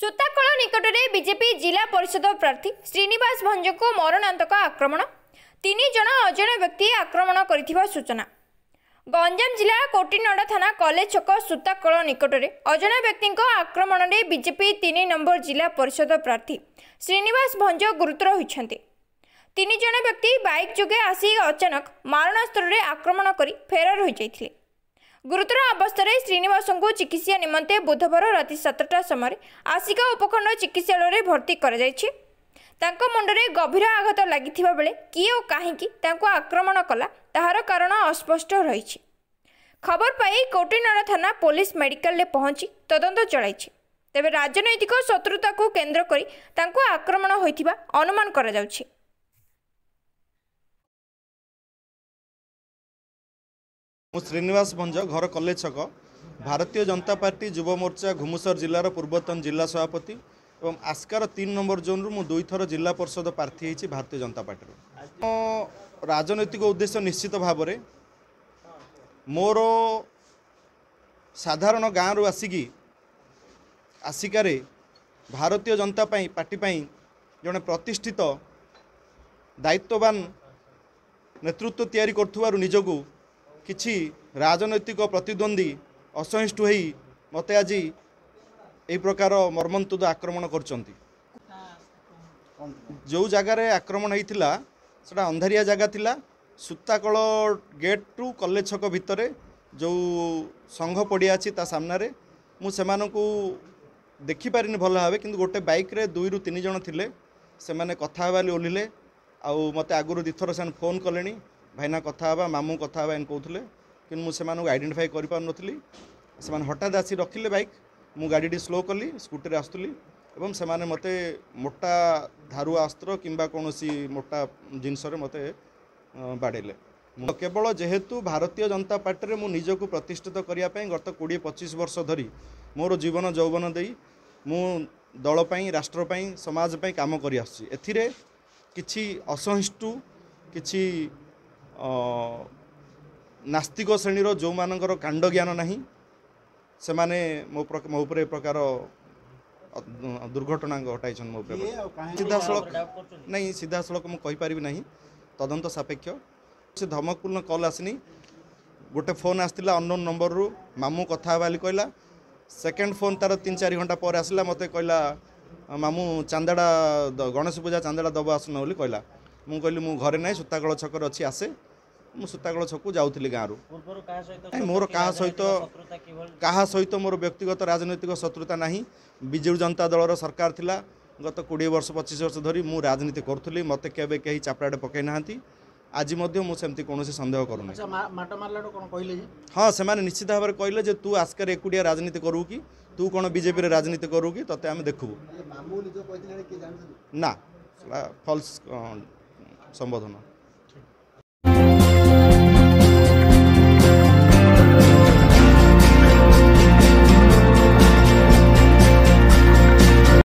सुताकल निकट में बीजेपी जिला परिषद प्रार्थी श्रीनिवास भंज को मरणांतक आक्रमण 3 जन अजण व्यक्ति आक्रमण कर सूचना। गंजाम जिला कोटिनड़ा थाना कॉलेज छक सुताकल निकट में अजण व्यक्ति आक्रमण में बीजेपी 3 नंबर जिला परिषद प्रार्थी श्रीनिवास भंज गुरुतर होती। 3 जन व्यक्ति बाइक जोगे आसी अचानक मारणास्त्र में आक्रमण कर फेरार हो जाते। गुरुतर अवस्था श्रीनिवास को चिकित्सा निमंते बुधवार राति 7टा समय आसिका उपखंड चिकित्सालय भर्ती कर मुंडे गभीर आघात लगी बेले किए और कहीं आक्रमण कला ताहार कारण अस्पष्ट रही। खबर पाई कोटिनड़ा थाना पुलिस मेडिकल में पहुंची तदंत चलाई। तेबे राजनैतिक शत्रुता को केन्द्र कर आक्रमण होइथिबा अनुमान करा जाउछि। मु श्रीनिवास भंज घर कॉलेज छक भारतीय जनता पार्टी युव मोर्चा घुमुसर जिलार पूर्वतन जिला सभापति और आस्कार 3 नंबर जोन रु 2 थर जिला परिषद प्रार्थी होती भारतीय जनता पार्टी। राजनैतिक उद्देश्य निश्चित भाव में मोर साधारण गाँव रु आसिकार भारतीय जनता पार्टी जड़े प्रतिष्ठित दायित्ववान नेतृत्व तैयारी कर निजकू किछि राजनैतिक प्रतिद्वंदी असहिष्णु होई मते आज यही प्रकार मर्मन्तुद आक्रमण करचंती। जो जगार आक्रमण होता सेटा अंधारिया जगह थिला। सुताकल गेट टू कॉलेज छक भितर जो संघ पड़िया अछि ता सामने मुझे देखिपारिनी भल भाव कि गोटे बाइक रे 2 ରୁ 3 जन थिले से माने कथा हेबाली ओलिले आउ मते आगुरु दिथर से फोन कले भाईना कथा हवा मामू कथा हवा कहते कि मुझे आइडेंटिफाई कर पार नथली। से हठात आसी रखिले बाइक मु गाड़ी स्लो कली स्कूटी आसुली एवं से मते मोटा धारुआ अस्त्र किंबा कौन मोटा जिनस मते बाड़ेले। केवल जेहेतु भारतीय जनता पार्टी में निजक प्रतिष्ठित करने गत 20-25 वर्ष धरी मोर जीवन यौवन दे मु दलपाई राष्ट्रपाई समाजपाई काम कर किछि असहिष्णु किछि नास्तिक श्रेणीर जो मानकर कांड ज्ञान नहीं से माने मो उपरे प्रकार दुर्घटना घटाई मो सीधा सड़क नहीं सीधा सड़क मुझे कहीपरि ना तदंत सापेक्ष से धमकपूर्ण कॉल आसनी। गोटे फोन आसला अननोन नंबर रु मामू कथा बाली कहला। सेकेंड फोन तार 3-4 घंटा पर आसला मते कहला मामू चांदाड़ा गणेश पूजा चांदाड़ा दब आसन बोली कहला। मु कहली मु घरे ना सुताकल छकर अच्छी आसे मु सुताकल छकू जाऊली गाँव मोर क्या सहित मोर व्यक्तिगत राजनैतिक शत्रुता नहीं। विजु जनता दलर सरकार थिला गत 20-25 वर्ष धरी मु राजनीति करुली मते केबे कहीं चापड़ाटे पकई ना आज मुझे कौन संदेह करूँ। हाँ से निश्चित भाव में कहले जे तू आस्कार एकुटिया राजनीति करू कि तू कौन बीजेपी राजनीति करू कि तते आम देखू ना फल्स संबोधन।